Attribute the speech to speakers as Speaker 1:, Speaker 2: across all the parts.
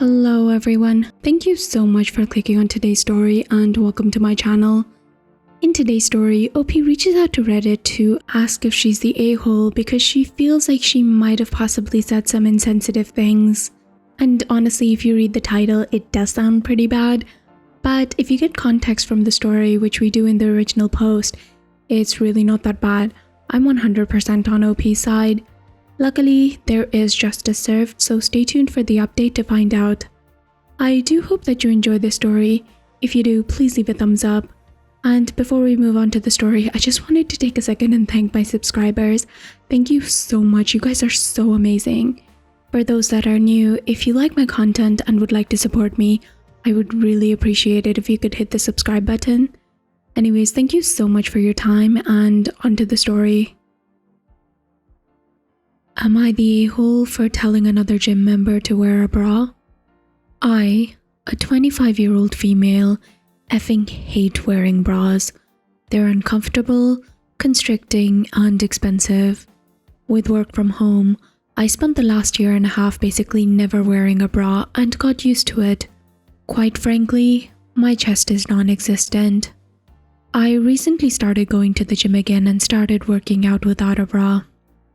Speaker 1: Hello everyone, thank you so much for clicking on today's story and welcome to my channel. In today's story, OP reaches out to Reddit to ask if she's the a-hole because she feels like she might have possibly said some insensitive things. And honestly, if you read the title, it does sound pretty bad. But if you get context from the story, which we do in the original post, it's really not that bad. I'm 100% on OP's side. Luckily, there is justice served, so stay tuned for the update to find out. I do hope that you enjoy this story. If you do, please leave a thumbs up. And before we move on to the story, I just wanted to take a second and thank my subscribers. Thank you so much, you guys are so amazing. For those that are new, if you like my content and would like to support me, I would really appreciate it if you could hit the subscribe button. Anyways, thank you so much for your time and onto the story. Am I the a-hole for telling another gym member to wear a bra? I, a 25-year-old female, effing hate wearing bras. They're uncomfortable, constricting, and expensive. With work from home, I spent the last year and a half basically never wearing a bra and got used to it. Quite frankly, my chest is non-existent. I recently started going to the gym again and started working out without a bra.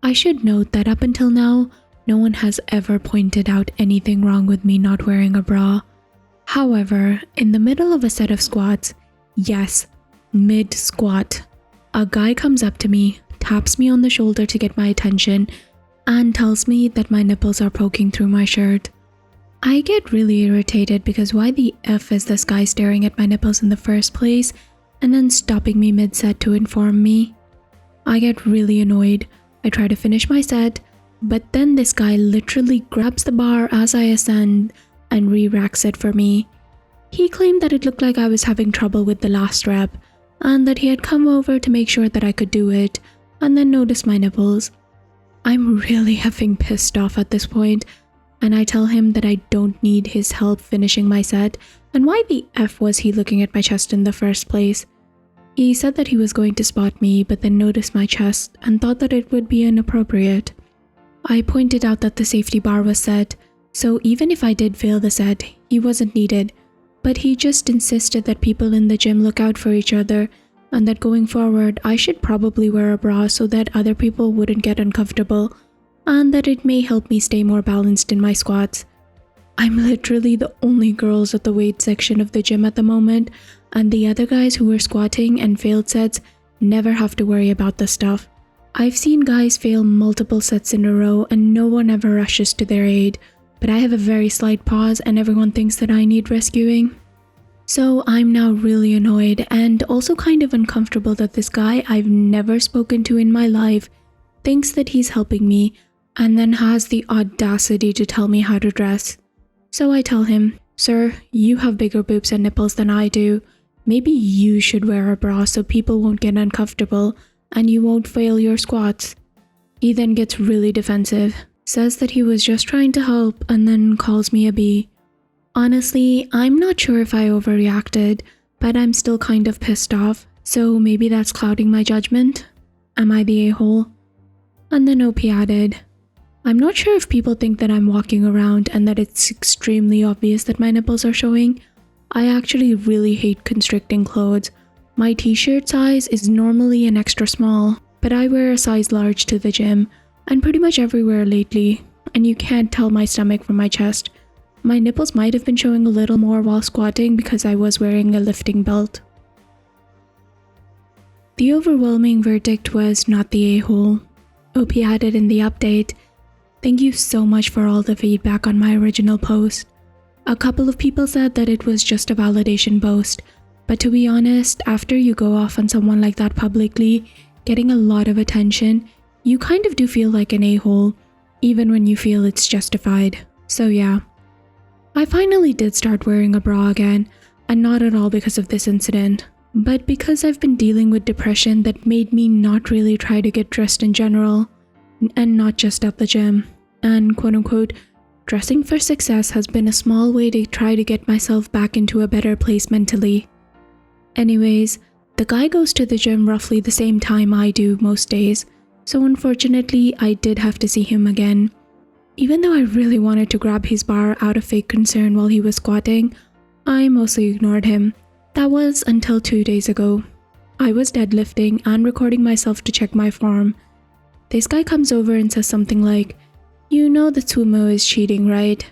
Speaker 1: I should note that up until now, no one has ever pointed out anything wrong with me not wearing a bra. However, in the middle of a set of squats, yes, mid-squat, a guy comes up to me, taps me on the shoulder to get my attention, and tells me that my nipples are poking through my shirt. I get really irritated because why the F is this guy staring at my nipples in the first place and then stopping me mid-set to inform me? I get really annoyed. I try to finish my set, but then this guy literally grabs the bar as I ascend and re-racks it for me. He claimed that it looked like I was having trouble with the last rep and that he had come over to make sure that I could do it and then noticed my nipples. I'm really effing pissed off at this point, and I tell him that I don't need his help finishing my set and why the F was he looking at my chest in the first place. He said that he was going to spot me but then noticed my chest and thought that it would be inappropriate. I pointed out that the safety bar was set, so even if I did fail the set, he wasn't needed, but he just insisted that people in the gym look out for each other and that going forward I should probably wear a bra so that other people wouldn't get uncomfortable and that it may help me stay more balanced in my squats. I'm literally the only girls at the weight section of the gym at the moment, and the other guys who were squatting and failed sets never have to worry about this stuff. I've seen guys fail multiple sets in a row and no one ever rushes to their aid, but I have a very slight pause and everyone thinks that I need rescuing. So I'm now really annoyed and also kind of uncomfortable that this guy I've never spoken to in my life thinks that he's helping me and then has the audacity to tell me how to dress. So I tell him, "Sir, you have bigger boobs and nipples than I do. Maybe you should wear a bra so people won't get uncomfortable and you won't fail your squats." He then gets really defensive, says that he was just trying to help, and then calls me a B. Honestly, I'm not sure if I overreacted, but I'm still kind of pissed off, so maybe that's clouding my judgment. Am I the a-hole? And then OP added, "I'm not sure if people think that I'm walking around and that it's extremely obvious that my nipples are showing. I actually really hate constricting clothes. My t-shirt size is normally an extra small, but I wear a size large to the gym and pretty much everywhere lately, and you can't tell my stomach from my chest. My nipples might have been showing a little more while squatting because I was wearing a lifting belt." The overwhelming verdict was not the a-hole. OP added in the update, "Thank you so much for all the feedback on my original post. A couple of people said that it was just a validation boast, but to be honest, after you go off on someone like that publicly, getting a lot of attention, you kind of do feel like an a-hole, even when you feel it's justified. So yeah. I finally did start wearing a bra again, and not at all because of this incident, but because I've been dealing with depression that made me not really try to get dressed in general, and not just at the gym. And quote-unquote, dressing for success has been a small way to try to get myself back into a better place mentally. Anyways, the guy goes to the gym roughly the same time I do most days, so unfortunately I did have to see him again. Even though I really wanted to grab his bar out of fake concern while he was squatting, I mostly ignored him. That was until 2 days ago. I was deadlifting and recording myself to check my form. This guy comes over and says something like, "You know that sumo is cheating, right?"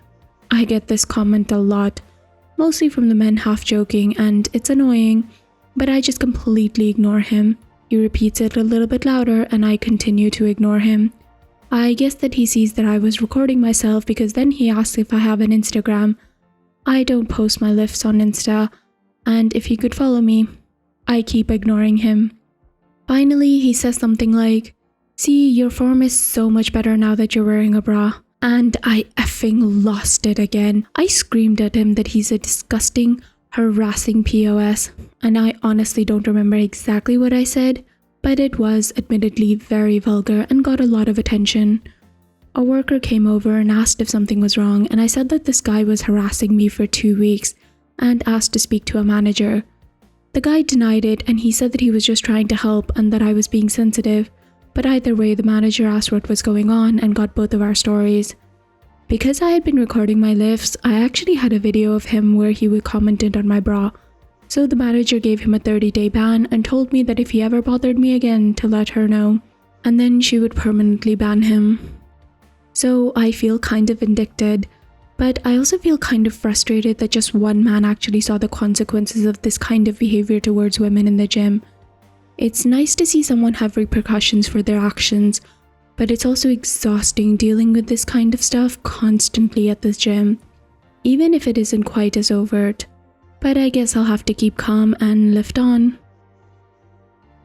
Speaker 1: I get this comment a lot, mostly from the men half joking, and it's annoying, but I just completely ignore him. He repeats it a little bit louder and I continue to ignore him. I guess that he sees that I was recording myself because then he asks if I have an Instagram. I don't post my lifts on Insta, and if he could follow me, I keep ignoring him. Finally, he says something like, "See, your form is so much better now that you're wearing a bra." And I effing lost it again. I screamed at him that he's a disgusting, harassing POS, and I honestly don't remember exactly what I said, but it was admittedly very vulgar and got a lot of attention. A worker came over and asked if something was wrong, and I said that this guy was harassing me for 2 weeks and asked to speak to a manager. The guy denied it and he said that he was just trying to help and that I was being sensitive, but either way the manager asked what was going on and got both of our stories. Because I had been recording my lifts, I actually had a video of him where he would commented on my bra, so the manager gave him a 30-day ban and told me that if he ever bothered me again to let her know, and then she would permanently ban him. So I feel kind of vindicted, but I also feel kind of frustrated that just one man actually saw the consequences of this kind of behavior towards women in the gym. It's nice to see someone have repercussions for their actions, but it's also exhausting dealing with this kind of stuff constantly at the gym, even if it isn't quite as overt. But I guess I'll have to keep calm and lift on.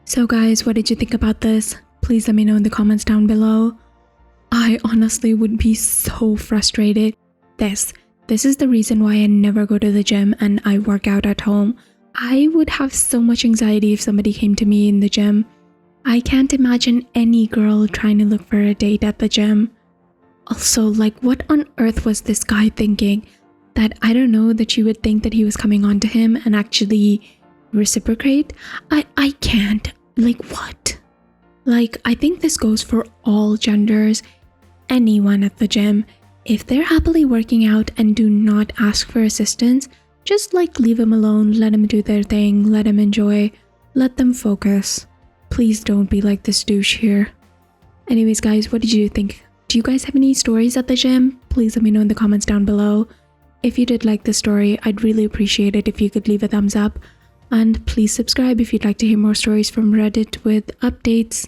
Speaker 1: So guys, what did you think about this? Please let me know in the comments down below. I honestly would be so frustrated. This is the reason why I never go to the gym and I work out at home. I would have so much anxiety if somebody came to me in the gym. I can't imagine any girl trying to look for a date at the gym. Also, like, what on earth was this guy thinking? That, I don't know, that you would think that he was coming on to him and actually reciprocate? I can't. Like, what? Like, I think this goes for all genders. Anyone at the gym. If they're happily working out and do not ask for assistance, just like leave them alone, let them do their thing, let them enjoy, let them focus. Please don't be like this douche here. Anyways guys, what did you think? Do you guys have any stories at the gym? Please let me know in the comments down below. If you did like the story, I'd really appreciate it if you could leave a thumbs up. And please subscribe if you'd like to hear more stories from Reddit with updates.